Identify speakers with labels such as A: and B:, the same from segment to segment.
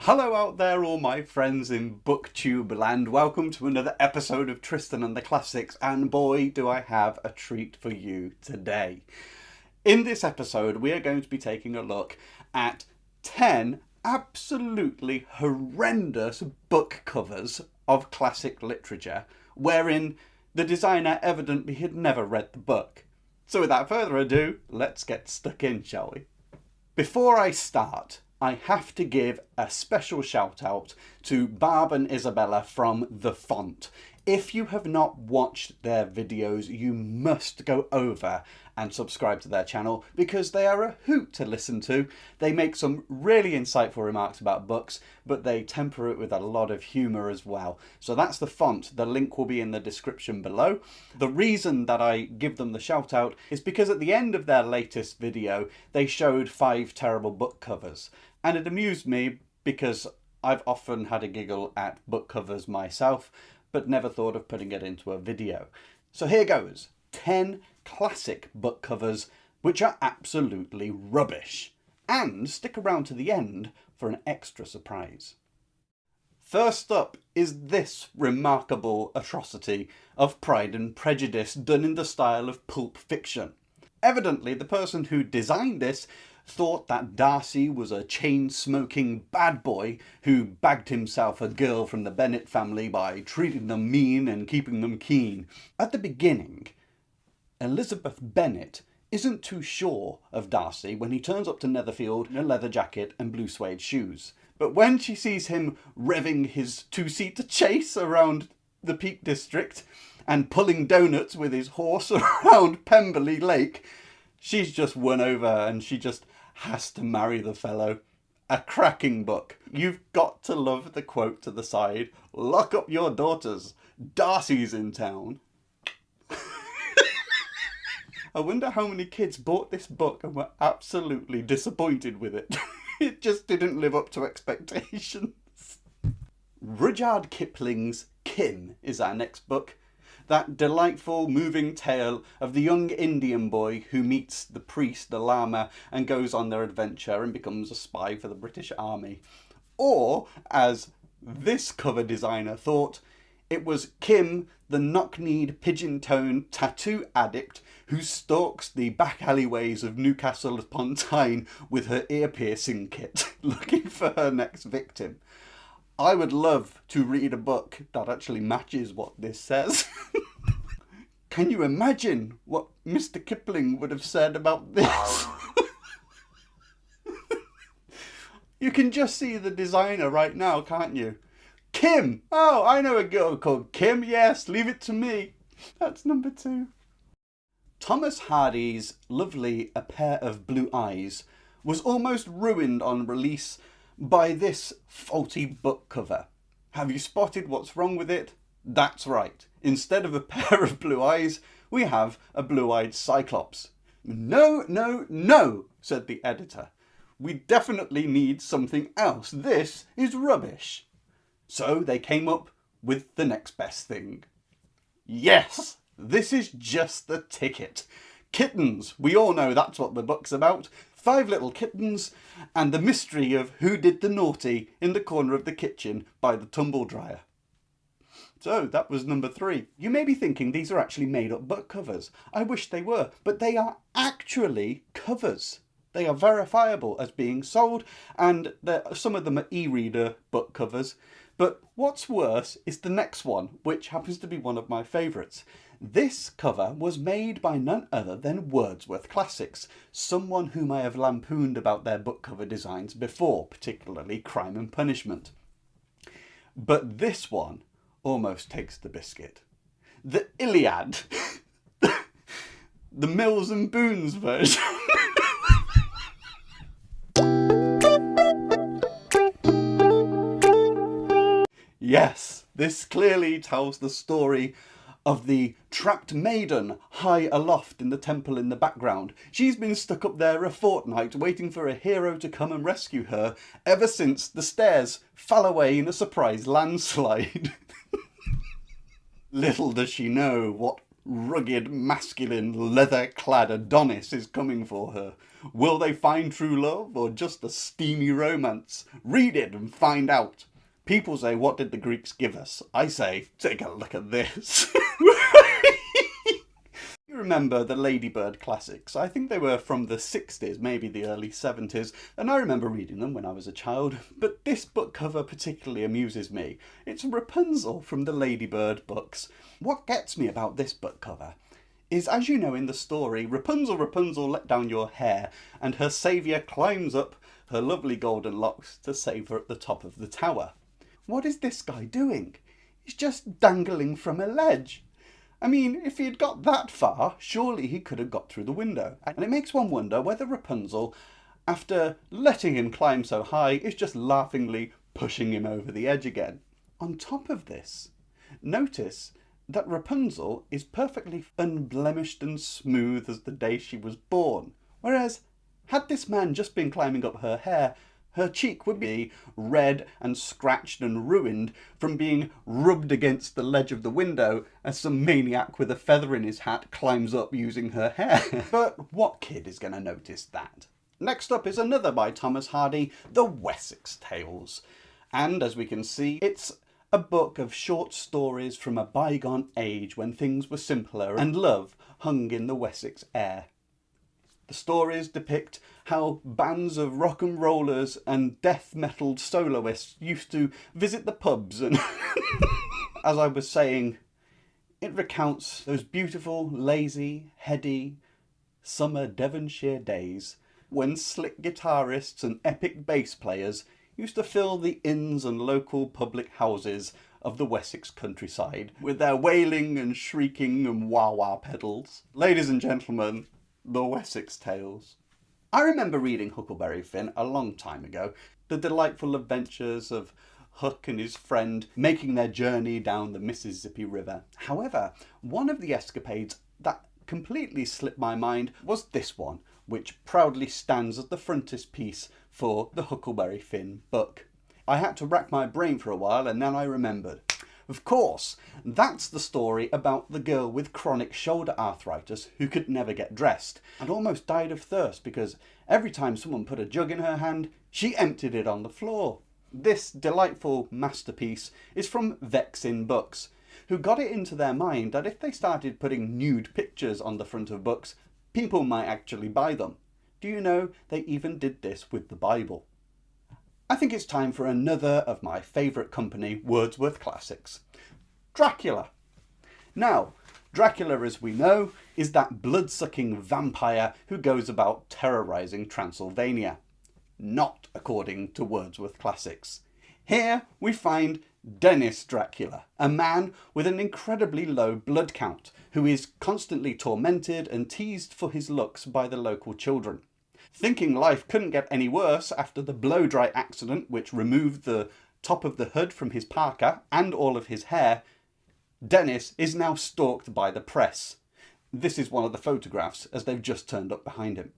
A: Hello out there, all my friends in booktube land. Welcome to another episode of Tristan and the Classics, and boy do I have a treat for you today. In this episode we are going to be taking a look at 10 absolutely horrendous book covers of classic literature wherein the designer evidently had never read the book. So without further ado, let's get stuck in, shall we? Before I start, I have to give a special shout out to Barb and Isabella from The Font. If you have not watched their videos, you must go over and subscribe to their channel because they are a hoot to listen to. They make some really insightful remarks about books, but they temper it with a lot of humour as well. So that's The Font. The link will be in the description below. The reason that I give them the shout out is because at the end of their latest video, they showed 5 terrible book covers. And it amused me because I've often had a giggle at book covers myself, but never thought of putting it into a video. So here goes, 10 classic book covers which are absolutely rubbish. And stick around to the end for an extra surprise. First up is this remarkable atrocity of Pride and Prejudice done in the style of pulp fiction. Evidently, the person who designed this thought that Darcy was a chain-smoking bad boy who bagged himself a girl from the Bennet family by treating them mean and keeping them keen. At the beginning, Elizabeth Bennet isn't too sure of Darcy when he turns up to Netherfield in a leather jacket and blue suede shoes. But when she sees him revving his two-seater chase around the Peak District and pulling donuts with his horse around Pemberley Lake, she's just won over and she just has to marry the fellow. A cracking book. You've got to love the quote to the side, "Lock up your daughters, Darcy's in town." I wonder how many kids bought this book and were absolutely disappointed with it. It just didn't live up to expectations. Rudyard Kipling's Kim is our next book. That delightful, moving tale of the young Indian boy who meets the priest, the Lama, and goes on their adventure and becomes a spy for the British Army. Or, as this cover designer thought, it was Kim, the knock-kneed, pigeon-toed tattoo addict who stalks the back alleyways of Newcastle upon Tyne with her ear-piercing kit, looking for her next victim. I would love to read a book that actually matches what this says. Can you imagine what Mr. Kipling would have said about this? You can just see the designer right now, can't you? Kim! Oh, I know a girl called Kim. Yes, leave it to me. That's number 2. Thomas Hardy's lovely A Pair of Blue Eyes was almost ruined on release by this faulty book cover. Have you spotted what's wrong with it? That's right. Instead of a pair of blue eyes, we have a blue-eyed Cyclops. No, no, no, said the editor. We definitely need something else. This is rubbish. So they came up with the next best thing. Yes, this is just the ticket. Kittens. We all know that's what the book's about. 5 little kittens and the mystery of who did the naughty in the corner of the kitchen by the tumble dryer. So that was number 3. You may be thinking these are actually made up book covers. I wish they were, but they are actually covers. They are verifiable as being sold, and some of them are e-reader book covers. But what's worse is the next one, which happens to be one of my favourites. This cover was made by none other than Wordsworth Classics, someone whom I have lampooned about their book cover designs before, particularly Crime and Punishment. But this one almost takes the biscuit. The Iliad. The Mills and Boons version. Yes, this clearly tells the story of the trapped maiden high aloft in the temple in the background. She's been stuck up there a fortnight waiting for a hero to come and rescue her ever since the stairs fell away in a surprise landslide. Little does she know what rugged, masculine, leather-clad Adonis is coming for her. Will they find true love or just a steamy romance? Read it and find out. People say, what did the Greeks give us? I say, take a look at this. You remember the Ladybird classics? I think they were from the 60s, maybe the early 70s, and I remember reading them when I was a child, but this book cover particularly amuses me. It's Rapunzel from the Ladybird books. What gets me about this book cover is, as you know in the story, Rapunzel, Rapunzel, let down your hair, and her saviour climbs up her lovely golden locks to save her at the top of the tower. What is this guy doing? He's just dangling from a ledge. I mean, if he had got that far, surely he could have got through the window. And it makes one wonder whether Rapunzel, after letting him climb so high, is just laughingly pushing him over the edge again. On top of this, notice that Rapunzel is perfectly unblemished and smooth as the day she was born. Whereas, had this man just been climbing up her hair, her cheek would be red and scratched and ruined from being rubbed against the ledge of the window as some maniac with a feather in his hat climbs up using her hair. But what kid is going to notice that? Next up is another by Thomas Hardy, The Wessex Tales. And as we can see, it's a book of short stories from a bygone age when things were simpler and love hung in the Wessex air. The stories depict how bands of rock and rollers and death metal soloists used to visit the pubs and, as I was saying, it recounts those beautiful, lazy, heady, summer Devonshire days when slick guitarists and epic bass players used to fill the inns and local public houses of the Wessex countryside with their wailing and shrieking and wah-wah pedals. Ladies and gentlemen, The Wessex Tales. I remember reading Huckleberry Finn a long time ago, the delightful adventures of Huck and his friend making their journey down the Mississippi River. However, one of the escapades that completely slipped my mind was this one, which proudly stands as the frontispiece for the Huckleberry Finn book. I had to rack my brain for a while and then I remembered. Of course, that's the story about the girl with chronic shoulder arthritis who could never get dressed and almost died of thirst because every time someone put a jug in her hand, she emptied it on the floor. This delightful masterpiece is from Vexin Books, who got it into their mind that if they started putting nude pictures on the front of books, people might actually buy them. Do you know they even did this with the Bible? I think it's time for another of my favourite company Wordsworth classics, Dracula. Now, Dracula, as we know, is that blood-sucking vampire who goes about terrorising Transylvania. Not according to Wordsworth classics. Here we find Dennis Dracula, a man with an incredibly low blood count, who is constantly tormented and teased for his looks by the local children. Thinking life couldn't get any worse after the blow-dry accident which removed the top of the hood from his parka and all of his hair, Dennis is now stalked by the press. This is one of the photographs as they've just turned up behind him.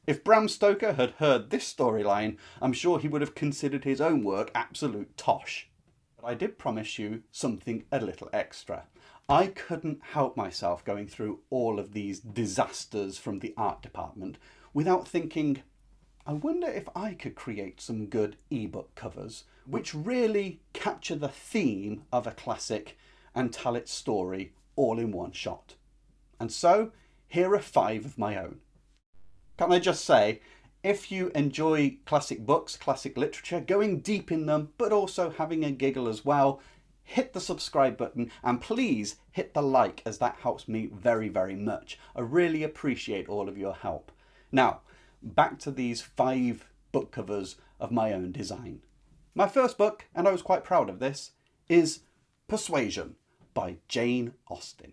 A: If Bram Stoker had heard this storyline, I'm sure he would have considered his own work absolute tosh. But I did promise you something a little extra. I couldn't help myself going through all of these disasters from the art department without thinking, I wonder if I could create some good ebook covers which really capture the theme of a classic and tell its story all in one shot. And so, here are 5 of my own. Can I just say, if you enjoy classic books, classic literature, going deep in them, but also having a giggle as well, hit the subscribe button and please hit the like, as that helps me very, very much. I really appreciate all of your help. Now, back to these 5 book covers of my own design. My first book, and I was quite proud of this, is Persuasion by Jane Austen.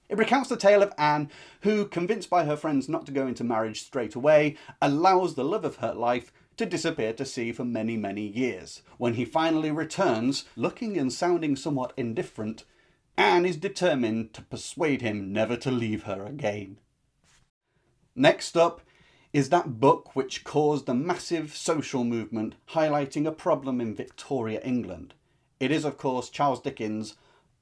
A: It recounts the tale of Anne, who, convinced by her friends not to go into marriage straight away, allows the love of her life to disappear to sea for many, many years. When he finally returns, looking and sounding somewhat indifferent, Anne is determined to persuade him never to leave her again. Next up is that book which caused a massive social movement highlighting a problem in Victoria, England. It is, of course, Charles Dickens'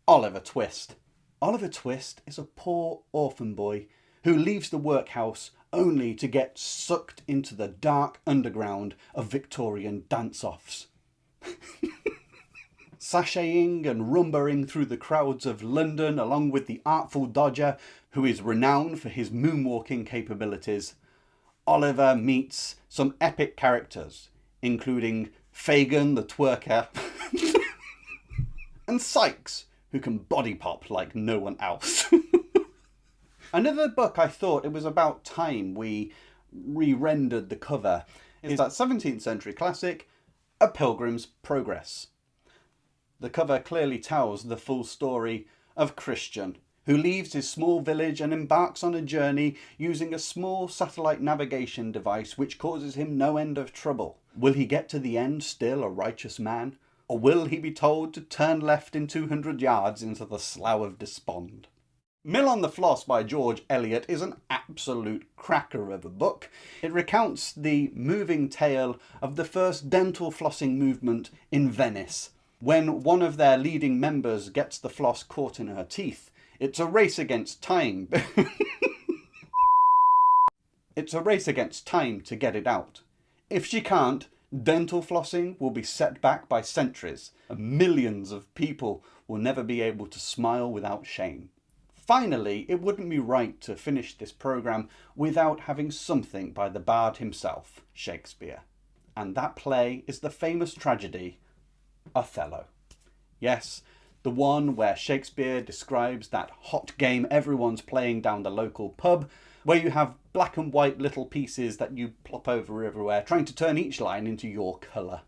A: Oliver Twist. Oliver Twist is a poor orphan boy who leaves the workhouse only to get sucked into the dark underground of Victorian dance-offs. Sashaying and rumbering through the crowds of London along with the Artful Dodger, who is renowned for his moonwalking capabilities, Oliver meets some epic characters, including Fagin the twerker and Sykes, who can body pop like no one else. Another book I thought it was about time we re-rendered the cover is that 17th century classic, A Pilgrim's Progress. The cover clearly tells the full story of Christian, who leaves his small village and embarks on a journey using a small satellite navigation device which causes him no end of trouble. Will he get to the end still a righteous man? Or will he be told to turn left in 200 yards into the Slough of Despond? Mill on the Floss by George Eliot is an absolute cracker of a book. It recounts the moving tale of the first dental flossing movement in Venice. When one of their leading members gets the floss caught in her teeth, it's a race against time. It's a race against time to get it out. If she can't, dental flossing will be set back by centuries, and millions of people will never be able to smile without shame. Finally, it wouldn't be right to finish this programme without having something by the bard himself, Shakespeare. And that play is the famous tragedy, Othello. Yes, the one where Shakespeare describes that hot game everyone's playing down the local pub, where you have black and white little pieces that you plop over everywhere, trying to turn each line into your colour.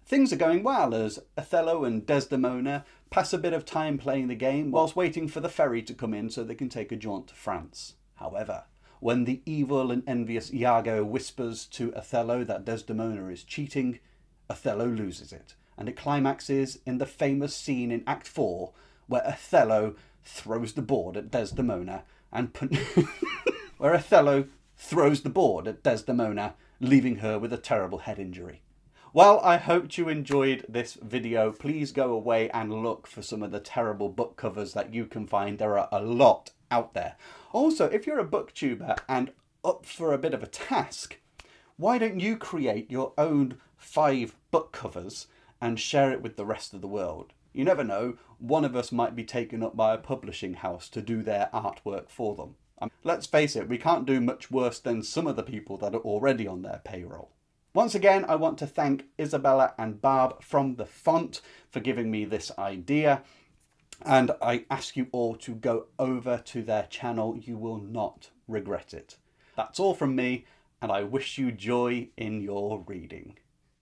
A: Things are going well as Othello and Desdemona pass a bit of time playing the game whilst waiting for the ferry to come in so they can take a jaunt to France. However, when the evil and envious Iago whispers to Othello that Desdemona is cheating, Othello loses it, and it climaxes in the famous scene in Act 4 where Othello throws the board at Desdemona leaving her with a terrible head injury. Well, I hope you enjoyed this video. Please go away and look for some of the terrible book covers that you can find. There are a lot out there. Also, if you're a booktuber and up for a bit of a task, why don't you create your own 5 book covers and share it with the rest of the world? You never know, one of us might be taken up by a publishing house to do their artwork for them. Let's face it, we can't do much worse than some of the people that are already on their payroll. Once again, I want to thank Isabella and Barb from The Font for giving me this idea. And I ask you all to go over to their channel. You will not regret it. That's all from me, and I wish you joy in your reading.